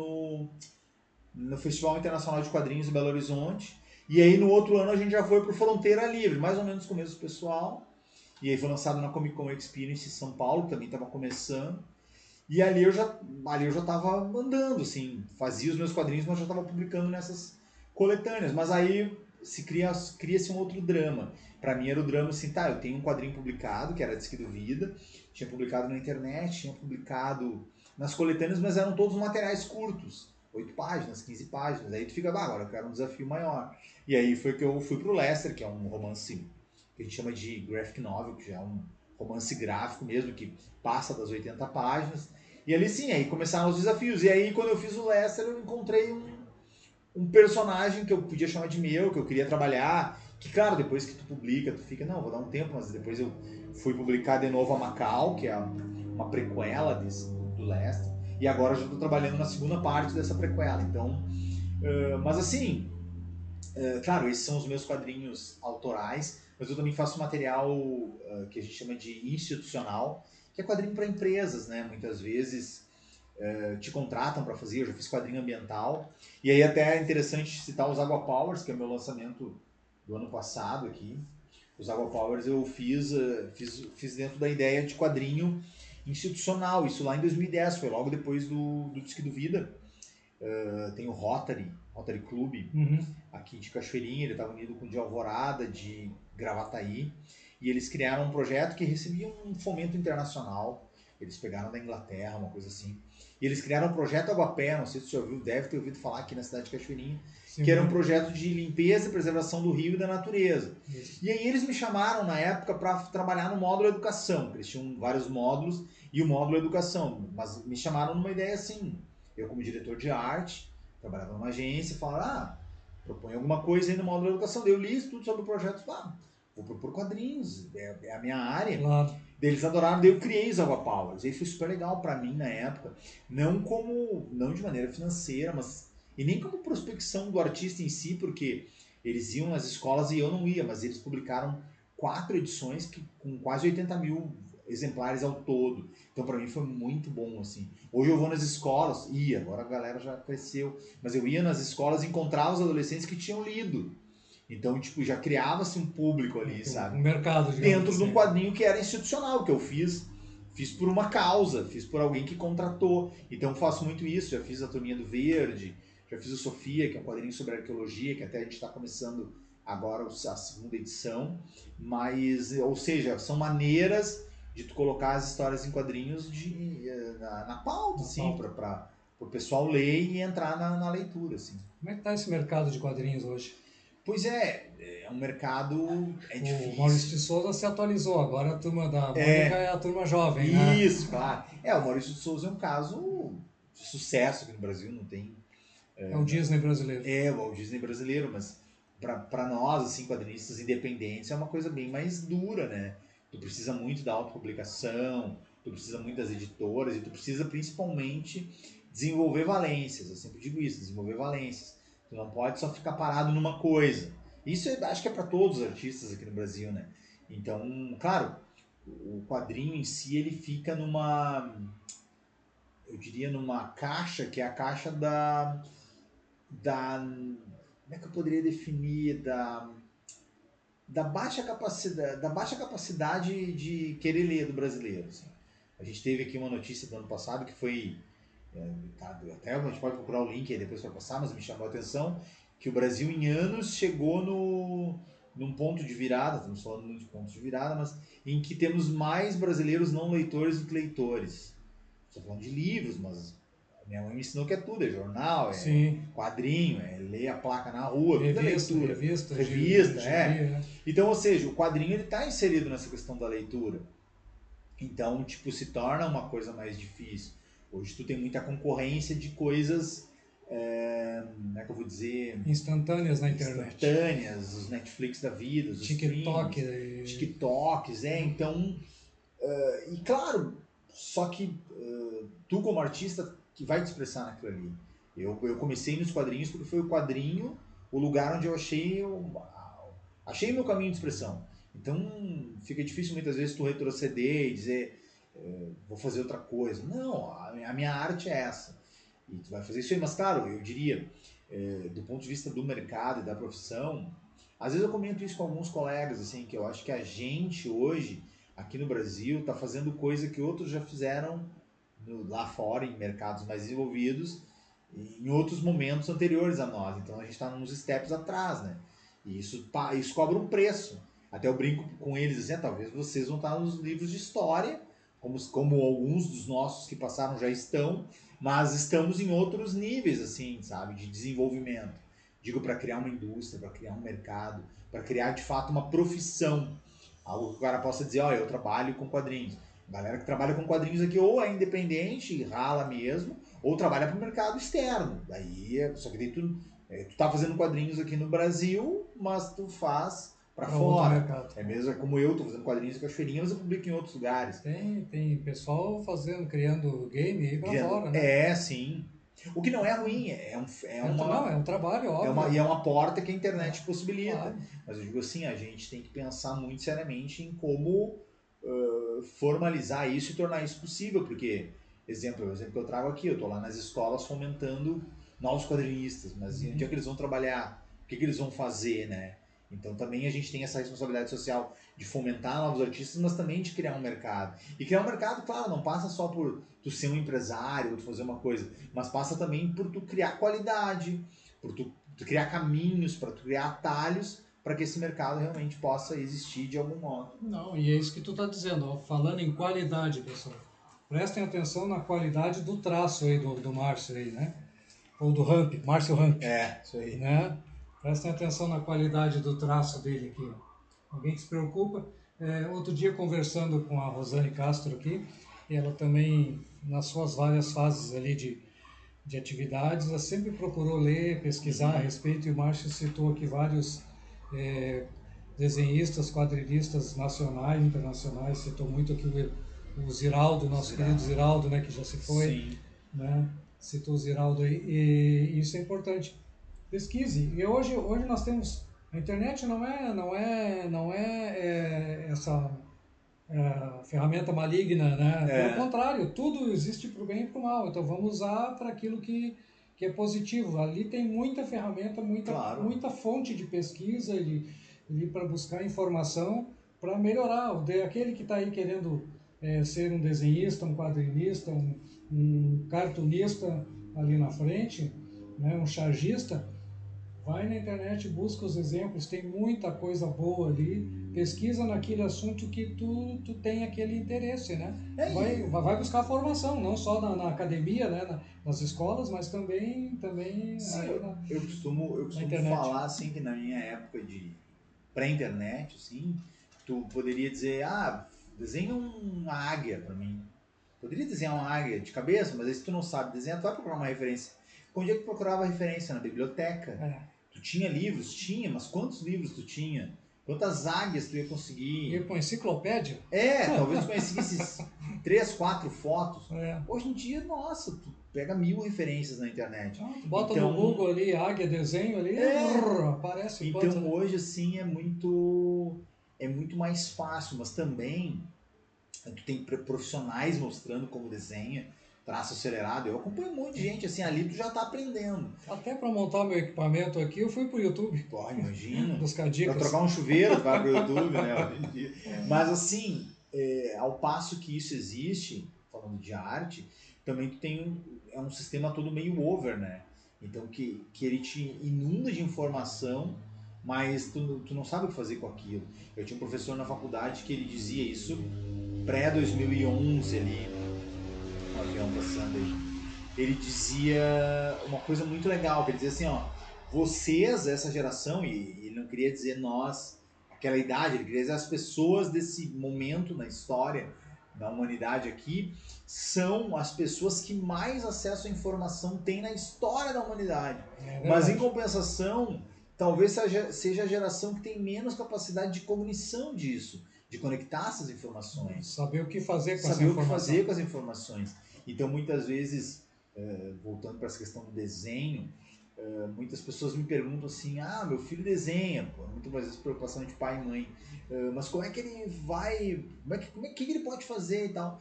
no Festival Internacional de Quadrinhos em Belo Horizonte. E aí no outro ano a gente já foi pro Fronteira Livre, mais ou menos com o mesmo pessoal. E aí foi lançado na Comic Con Experience em São Paulo, que também estava começando. E ali eu já tava andando, assim, fazia os meus quadrinhos, mas já estava publicando nessas coletâneas. Mas aí cria-se um outro drama. Para mim era o drama assim, tá, eu tenho um quadrinho publicado, que era Disque do Vida, tinha publicado na internet, tinha publicado nas coletâneas, mas eram todos materiais curtos. 8 páginas, 15 páginas. Aí tu fica, agora eu quero um desafio maior. E aí foi que eu fui pro Lester, que é um romance que a gente chama de graphic novel, que já é um romance gráfico mesmo, que passa das 80 páginas. E ali sim, aí começaram os desafios. E aí quando eu fiz o Lester, eu encontrei um personagem que eu podia chamar de meu, que eu queria trabalhar. Que claro, depois que tu publica, tu fica, não, vou dar um tempo, mas depois eu fui publicar de novo a Macau, que é uma prequela do Lester. E agora eu já estou trabalhando na segunda parte dessa prequela. Então, mas assim, claro, esses são os meus quadrinhos autorais, mas eu também faço material que a gente chama de institucional, que é quadrinho para empresas, né? Muitas vezes te contratam para fazer, eu já fiz quadrinho ambiental. E aí até é interessante citar os Água Powers, que é o meu lançamento do ano passado aqui. Os Água Powers eu fiz dentro da ideia de quadrinho institucional, isso lá em 2010, foi logo depois do Disque do Vida. Tem o Rotary Club, aqui de Cachoeirinha, ele estava unido com o de Alvorada, de Gravataí, e eles criaram um projeto que recebia um fomento internacional. Eles pegaram da Inglaterra, uma coisa assim. E eles criaram um projeto Aguapé, não sei se você já ouviu, deve ter ouvido falar aqui na cidade de Cachoeirinha, que era um projeto de limpeza e preservação do rio e da natureza. Isso. E aí eles me chamaram na época para trabalhar no módulo educação, eles tinham vários módulos e o módulo educação, mas me chamaram numa ideia assim, eu como diretor de arte, trabalhava numa agência, falaram, propõe alguma coisa aí no módulo educação. Eu li tudo sobre o projeto, vou propor quadrinhos, é a minha área. Claro. Eles adoraram, daí eu criei os Água Powers. E foi super legal para mim na época, não de maneira financeira, mas e nem como prospecção do artista em si, porque eles iam nas escolas e eu não ia, mas eles publicaram 4 edições com quase 80 mil exemplares ao todo. Então para mim foi muito bom, assim. Hoje eu vou nas escolas, agora a galera já cresceu, mas eu ia nas escolas e encontrava os adolescentes que tinham lido. Então, tipo, já criava-se um público ali, sabe? Um mercado, dentro de um quadrinho que era institucional, que eu fiz por uma causa, fiz por alguém que contratou. Então faço muito isso, já fiz a Turminha do Verde, já fiz o Sofia, que é um quadrinho sobre arqueologia, que até a gente está começando agora a segunda edição, mas, ou seja, são maneiras de tu colocar as histórias em quadrinhos na pauta, assim, para o pessoal ler e entrar na leitura, assim. Como é que está esse mercado de quadrinhos hoje? Pois é um mercado difícil. O Maurício de Souza se atualizou, agora a turma da Mônica é a turma jovem, né? Isso, claro. O Maurício de Souza é um caso de sucesso aqui no Brasil, não tem... É o Disney brasileiro. É, o Walt Disney brasileiro, mas para nós, assim, quadrinistas independentes, é uma coisa bem mais dura, né? Tu precisa muito da autopublicação, tu precisa muito das editoras e tu precisa principalmente desenvolver valências. Eu sempre digo isso, desenvolver valências. Tu não pode só ficar parado numa coisa. Isso acho que é para todos os artistas aqui no Brasil, né? Então, claro, o quadrinho em si, ele fica eu diria, numa caixa, que é a caixa como é que eu poderia definir, da baixa capacidade de querer ler do brasileiro. Assim. A gente teve aqui uma notícia do ano passado que foi, até a gente pode procurar o link aí depois para passar, mas me chamou a atenção, que o Brasil em anos chegou num ponto de virada, estamos falando muito de pontos de virada, mas em que temos mais brasileiros não leitores do que leitores. Estou falando de livros, mas minha mãe me ensinou que é tudo, é jornal, quadrinho, ler a placa na rua, tudo é leitura. Revista, Então, ou seja, o quadrinho está inserido nessa questão da leitura. Então, tipo, se torna uma coisa mais difícil. Hoje tu tem muita concorrência de coisas, como é que eu vou dizer? Instantâneas na internet. Instantâneas, os Netflix da vida, os TikToks, então... e claro, só que tu como artista que vai te expressar naquilo ali. Eu comecei nos quadrinhos porque foi o quadrinho o lugar onde eu achei o meu caminho de expressão. Então fica difícil muitas vezes tu retroceder e dizer vou fazer outra coisa. Não, a minha arte é essa. E tu vai fazer isso aí. Mas claro, eu diria, do ponto de vista do mercado e da profissão, às vezes eu comento isso com alguns colegas, assim, que eu acho que a gente hoje, aqui no Brasil, está fazendo coisa que outros já fizeram lá fora, em mercados mais desenvolvidos, em outros momentos anteriores a nós. Então a gente está uns steps atrás, né? E isso cobra um preço. Até eu brinco com eles assim, talvez vocês vão estar nos livros de história, como alguns dos nossos que passaram já estão, mas estamos em outros níveis, assim, sabe, de desenvolvimento. Digo, para criar uma indústria, para criar um mercado, para criar de fato uma profissão. Algo que o cara possa dizer, olha, eu trabalho com quadrinhos. A galera que trabalha com quadrinhos aqui ou é independente, rala mesmo, ou trabalha para o mercado externo. Só que daí tu tá fazendo quadrinhos aqui no Brasil, mas tu faz para fora. É mesmo como eu tô fazendo quadrinhos em Cachoeirinha, mas eu publico em outros lugares. Tem pessoal criando game aí para fora, né? Sim. O que não é ruim, é um trabalho, óbvio. E é uma porta que a internet possibilita. Claro. Mas eu digo assim, a gente tem que pensar muito seriamente em como formalizar isso e tornar isso possível, porque, o exemplo que eu trago aqui, eu estou lá nas escolas fomentando novos quadrinistas, mas onde é que eles vão trabalhar? O que eles vão fazer, né? Então também a gente tem essa responsabilidade social de fomentar novos artistas, mas também de criar um mercado. E criar um mercado, claro, não passa só por tu ser um empresário, ou tu fazer uma coisa, mas passa também por tu criar qualidade, por tu criar caminhos, para tu criar atalhos, para que esse mercado realmente possa existir de algum modo. Não, e é isso que tu está dizendo, ó, falando em qualidade, pessoal. Prestem atenção na qualidade do traço aí do Márcio aí, né? Ou do Márcio Ramp. Isso aí. Né? Prestem atenção na qualidade do traço dele aqui. Ó. Alguém que se preocupa? Outro dia conversando com a Rosane Castro aqui, ela também, nas suas várias fases ali de atividades, ela sempre procurou ler, pesquisar a respeito, e o Márcio citou aqui vários desenhistas, quadrinistas nacionais, internacionais, citou muito aqui o Ziraldo, nosso querido Ziraldo, né, que já se foi. Sim. Né? Citou o Ziraldo aí, e isso é importante. Pesquise. E hoje nós temos... A internet não é essa ferramenta maligna, né? Pelo contrário, tudo existe para o bem e para o mal. Então vamos usar para aquilo que é positivo. Ali tem muita ferramenta, muita fonte de pesquisa para buscar informação para melhorar. Aquele que está aí querendo ser um desenhista, um quadrinista, um cartunista ali na frente, né, um chargista, vai na internet, busca os exemplos, tem muita coisa boa ali, pesquisa naquele assunto que tu tem aquele interesse, né? É, Vai buscar formação, não só na academia, né, nas escolas, mas também sim, aí eu na costumo internet. falar assim que na minha época de pré-internet, assim, tu poderia dizer, desenha uma águia para mim. Poderia desenhar uma águia de cabeça, mas aí se tu não sabe desenhar, tu vai procurar uma referência. Onde é que tu procurava referência? Na biblioteca. É. Tu tinha livros? Tinha, mas quantos livros tu tinha? Quantas águias tu ia conseguir? E com enciclopédia? Talvez tu conseguisse 3, 4 fotos. É. Hoje em dia, nossa, tu pega 1000 referências na internet. Tu bota no Então, Google ali, águia, desenho ali, aparece quanto, então né? hoje assim é muito mais fácil, mas também tu tem profissionais mostrando como desenha, traço acelerado. Eu acompanho um monte de gente assim, ali tu já tá aprendendo. Até para montar meu equipamento aqui, eu fui pro YouTube Pô, imagino. buscar Para dicas. trocar um chuveiro, tu vai pro YouTube, né? Hoje em dia. Mas assim, ao passo que isso existe, falando de arte, também tu tem é um sistema todo meio over, né? Então que ele te inunda de informação, mas tu não sabe o que fazer com aquilo. Eu tinha um professor na faculdade que ele dizia isso pré-2011 ali, um avião passando aí. Ele dizia uma coisa muito legal, que ele dizia assim, ó, vocês, essa geração, e ele não queria dizer nós, aquela idade, ele queria dizer as pessoas desse momento na história da humanidade aqui, são as pessoas que mais acesso à informação têm na história da humanidade. Mas em compensação, talvez seja a geração que tem menos capacidade de cognição disso, de conectar essas informações. Saber o que fazer com essa Saber o que informação. fazer com as informações. Então, muitas vezes, voltando para essa questão do desenho, muitas pessoas me perguntam assim, meu filho desenha, pô, muitas vezes preocupação de pai e mãe, mas como é que ele vai, que ele pode fazer e tal?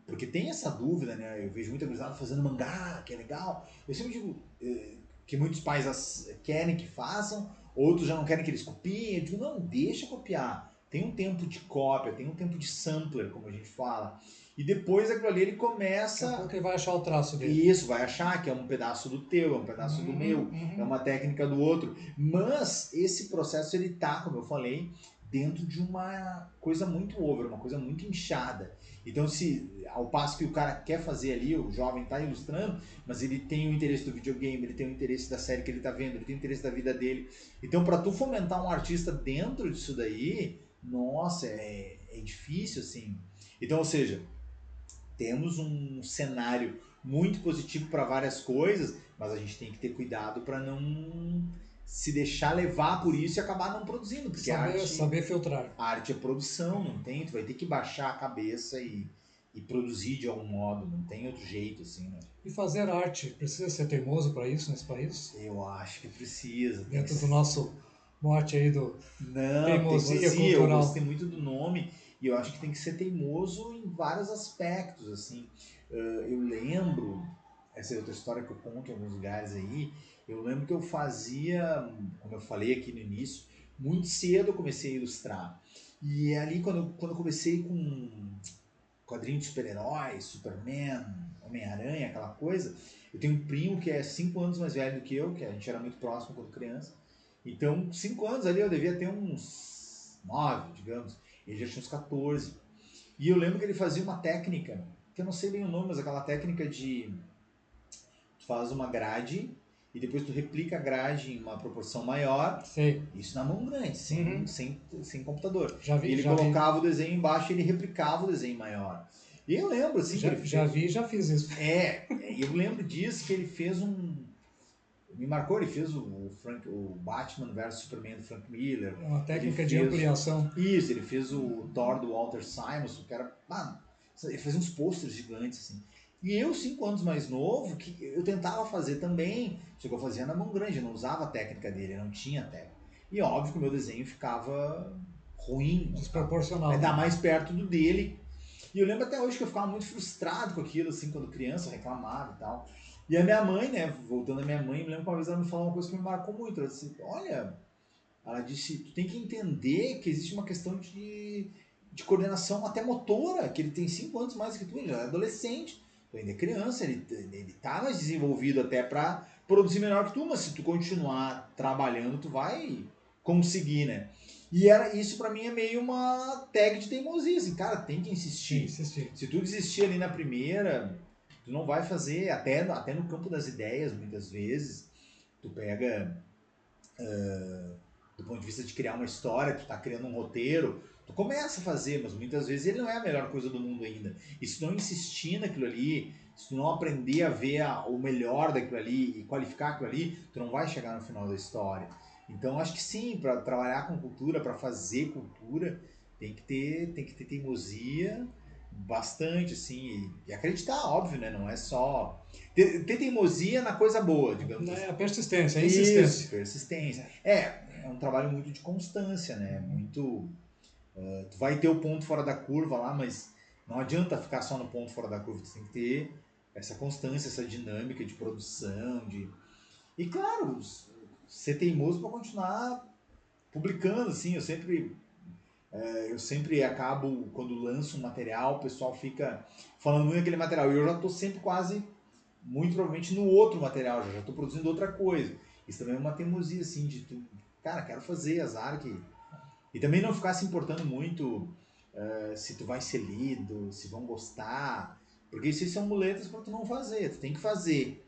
Porque tem essa dúvida, né? Eu vejo muita gurizada fazendo mangá, que é legal. Eu sempre digo que muitos pais querem que façam, outros já não querem que eles copiem. Eu digo, não, deixa copiar. Tem um tempo de cópia, tem um tempo de sampler, como a gente fala. E depois aquilo ali ele começa. Daqui a pouco ele vai achar o traço dele. Isso, vai achar que é um pedaço do teu, é um pedaço do meu, é uma técnica do outro. Mas esse processo ele tá, como eu falei, dentro de uma coisa muito over, uma coisa muito inchada. Então, se ao passo que o cara quer fazer ali, o jovem está ilustrando, mas ele tem o interesse do videogame, ele tem o interesse da série que ele está vendo, ele tem o interesse da vida dele. Então, para tu fomentar um artista dentro disso daí, nossa, é difícil assim. Então, ou seja, temos um cenário muito positivo para várias coisas, mas a gente tem que ter cuidado para não se deixar levar por isso e acabar não produzindo, porque saber filtrar. A arte é produção, não tem, tu vai ter que baixar a cabeça e produzir de algum modo, não tem outro jeito assim, né? E fazer arte, precisa ser teimoso para isso nesse país? Eu acho que precisa. Dentro do nosso mote aí do teimosia cultural. Eu gostei muito do nome e eu acho que tem que ser teimoso em vários aspectos, assim. Eu lembro, essa é outra história que eu conto em alguns lugares aí, eu lembro que eu fazia, como eu falei aqui no início, muito cedo eu comecei a ilustrar. E ali quando eu comecei com quadrinhos de super-heróis, Superman, Homem-Aranha, aquela coisa, eu tenho um primo que é 5 anos mais velho do que eu, que a gente era muito próximo quando criança. Então, 5 anos ali eu devia ter uns 9, digamos. Ele já tinha uns 14. E eu lembro que ele fazia uma técnica, que eu não sei bem o nome, mas aquela técnica de tu faz uma grade e depois tu replica a grade em uma proporção maior. Sei. Isso na mão grande, sem computador. Já vi, e ele colocava o desenho embaixo e ele replicava o desenho maior. E eu lembro assim que ele fez... já fiz isso. Eu lembro disso que ele fez me marcou, ele fez o Batman vs Superman do Frank Miller. É uma técnica de ampliação. Isso, ele fez o Thor do Walter Simonson, que era... Mano, ele fez uns posters gigantes, assim. E eu, 5 anos mais novo, que eu tentava fazer também, só que eu fazia na mão grande, eu não usava a técnica dele, eu não tinha técnica. E óbvio que o meu desenho ficava ruim. Desproporcional. Vai dar mais perto do dele. E eu lembro até hoje que eu ficava muito frustrado com aquilo, assim, quando criança, reclamava e tal. E a minha mãe, né, voltando à minha mãe, me lembro que uma vez ela me falou uma coisa que me marcou muito. Ela disse, olha, ela disse, tu tem que entender que existe uma questão de coordenação até motora, que ele tem 5 anos mais que tu, ele já é adolescente, tu ainda é criança, ele tá mais desenvolvido até para produzir melhor que tu, mas se tu continuar trabalhando, tu vai conseguir, né? E isso pra mim é meio uma tag de teimosia, assim, cara, tem que insistir. Se tu desistir ali na primeira, tu não vai fazer, até no campo das ideias, muitas vezes, tu pega, do ponto de vista de criar uma história, tu tá criando um roteiro, tu começa a fazer, mas muitas vezes ele não é a melhor coisa do mundo ainda. E se tu não insistir naquilo ali, se tu não aprender a ver o melhor daquilo ali e qualificar aquilo ali, tu não vai chegar no final da história. Então acho que sim, para trabalhar com cultura, para fazer cultura, tem que ter teimosia bastante, assim, e acreditar, óbvio, né? Não é só ter teimosia na coisa boa, digamos assim. A persistência, a insistência. Isso, persistência. É um trabalho muito de constância, né? Muito, tu vai ter o ponto fora da curva lá, mas não adianta ficar só no ponto fora da curva, tu tem que ter essa constância, essa dinâmica de produção, e claro, ser teimoso para continuar publicando, assim, eu sempre acabo, quando lanço um material, o pessoal fica falando muito daquele material, e eu já estou sempre quase, muito provavelmente, no outro material, já estou produzindo outra coisa. Isso também é uma teimosia, assim, de tu, cara, quero fazer azar que... E também não ficar se importando muito se tu vai ser lido, se vão gostar, porque isso são muletas para tu não fazer, tu tem que fazer.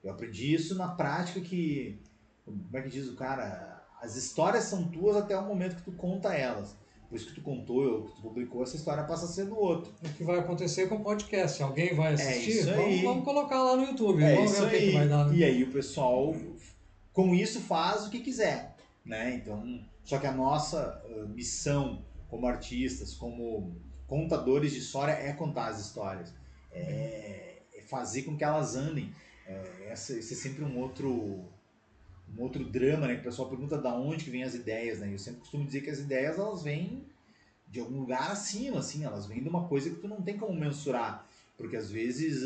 Eu aprendi isso na prática que, como é que diz o cara, as histórias são tuas até o momento que tu conta elas. Depois que tu contou ou que tu publicou, essa história passa a ser do outro. O que vai acontecer com o podcast? Alguém vai assistir? Isso aí. Vamos colocar lá no YouTube, Vamos ver o que vai dar. Né? E aí o pessoal, com isso, faz o que quiser. Né? Então, só que a nossa missão como artistas, como contadores de história, é contar as histórias. É fazer com que elas andem. Esse é sempre um outro drama, né? Que o pessoal pergunta de onde que vem as ideias, né? Eu sempre costumo dizer que as ideias, elas vêm de algum lugar acima, assim, elas vêm de uma coisa que tu não tem como mensurar, porque às vezes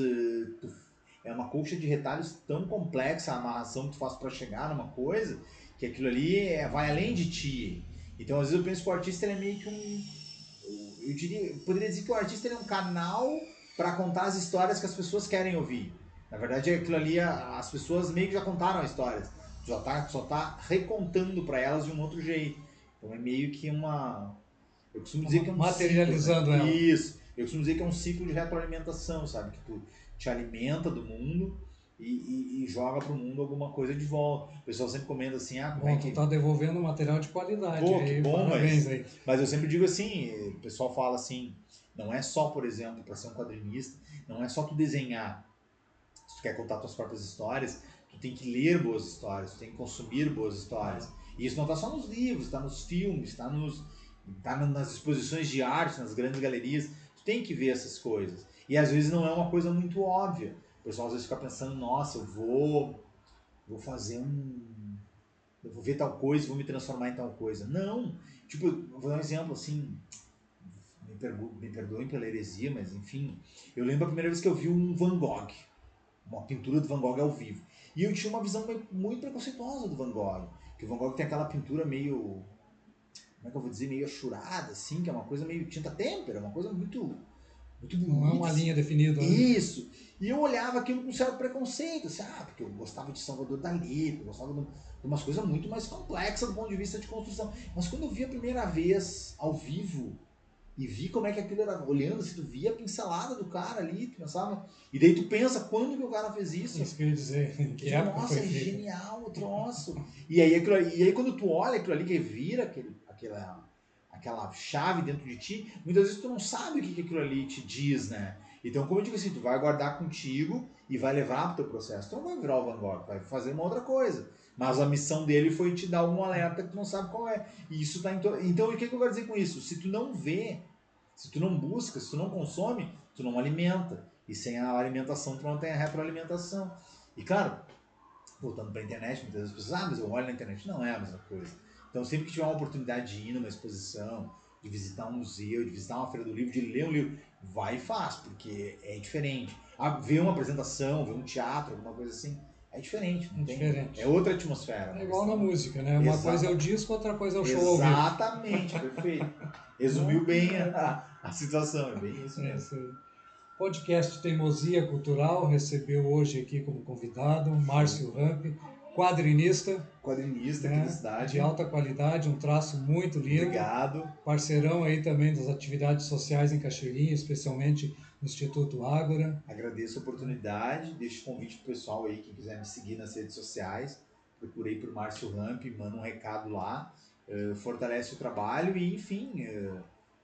é uma colcha de retalhos tão complexa a amarração que tu faz para chegar numa coisa, que aquilo ali vai além de ti. Então às vezes eu penso que o artista ele é meio que poderia dizer que o artista ele é um canal para contar as histórias que as pessoas querem ouvir. Na verdade, aquilo ali, as pessoas meio que já contaram histórias. Só tá recontando para elas de um outro jeito. Então é meio que eu costumo dizer que é um materializando ciclo, né? ela. Isso. Eu costumo dizer que é um ciclo de retroalimentação, sabe? Que tu te alimenta do mundo e joga pro mundo alguma coisa de volta. O pessoal sempre comenta assim, como é que... tu tá devolvendo material de qualidade. Pô, que bom, parabéns aí. Mas eu sempre digo assim, o pessoal fala assim, não é só, por exemplo, para ser um quadrinista, não é só tu desenhar. Se tu quer contar tuas próprias histórias, tu tem que ler boas histórias, tu tem que consumir boas histórias. E isso não tá só nos livros, tá nos filmes, tá nas exposições de arte, nas grandes galerias. Tu tem que ver essas coisas. E às vezes não é uma coisa muito óbvia. O pessoal às vezes fica pensando, nossa, eu vou fazer eu vou ver tal coisa, vou me transformar em tal coisa. Não. Tipo, vou dar um exemplo assim, me perdoem pela heresia, mas enfim, eu lembro a primeira vez que eu vi um Van Gogh, uma pintura do Van Gogh ao vivo. E eu tinha uma visão muito preconceituosa do Van Gogh, que o Van Gogh tem aquela pintura meio, como é que eu vou dizer, meio achurada, assim, que é uma coisa meio tinta têmpera, uma coisa muito bonita. Não é uma linha definida. Né? Isso. E eu olhava aquilo com um certo preconceito, assim, porque eu gostava de Salvador Dalí, eu gostava de umas coisas muito mais complexas do ponto de vista de construção. Mas quando eu vi a primeira vez ao vivo e vi como é que aquilo era, olhando, assim, tu via a pincelada do cara ali, tu pensava, e daí tu pensa, quando que o cara fez isso? Isso que eu ia dizer, que época nossa, foi é feito. genial o troço. E aí quando tu olha aquilo ali, que vira aquela chave dentro de ti, muitas vezes tu não sabe o que aquilo ali te diz, né? Então, como eu digo assim, tu vai guardar contigo e vai levar pro teu processo. Tu não vai virar o Van Gogh, vai fazer uma outra coisa. Mas a missão dele foi te dar algum alerta que tu não sabe qual é. E isso tá Então, o que eu quero dizer com isso? Se tu não vê, se tu não busca, se tu não consome, tu não alimenta. E sem a alimentação, tu não tem a retroalimentação. E claro, voltando pra internet, muitas vezes as pessoas, mas eu olho na internet. Não é a mesma coisa. Então, sempre que tiver uma oportunidade de ir numa exposição, de visitar um museu, de visitar uma feira do livro, de ler um livro, vai e faz, porque é diferente. Ver uma apresentação, ver um teatro, alguma coisa assim, é diferente. É outra atmosfera. É igual na música, né? Uma coisa é o disco, outra coisa é o show ao vivo. Exatamente, perfeito. Resumiu bem a situação, é bem isso mesmo. Podcast Teimosia Cultural recebeu hoje aqui como convidado Márcio Ramp, quadrinista, Quadrinista né, aqui da cidade. de alta qualidade, um traço muito lindo. Obrigado. Parceirão aí também das atividades sociais em Cachoeirinha, especialmente no Instituto Ágora. Agradeço a oportunidade, deixo o convite pro pessoal aí, quem quiser me seguir nas redes sociais, procurei por Márcio Ramp, manda um recado lá, fortalece o trabalho e, enfim,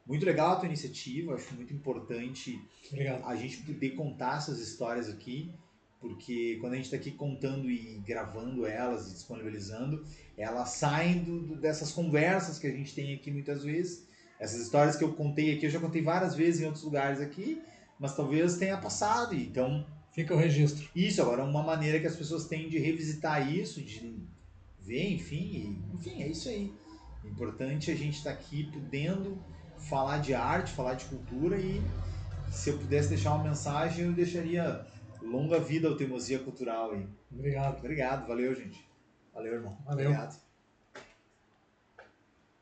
muito legal a tua iniciativa, acho muito importante Obrigado. a gente poder contar essas histórias aqui, porque quando a gente está aqui contando e gravando elas e disponibilizando, elas saem dessas conversas que a gente tem aqui muitas vezes. Essas histórias que eu contei aqui, eu já contei várias vezes em outros lugares aqui, mas talvez tenha passado, então... Fica o registro. Isso, agora uma maneira que as pessoas têm de revisitar isso, de ver, enfim, é isso aí. É importante a gente estar aqui podendo falar de arte, falar de cultura e se eu pudesse deixar uma mensagem, eu deixaria longa vida ao Teimosia Cultural aí. Obrigado. Obrigado, valeu, gente. Valeu, irmão. Valeu. Obrigado.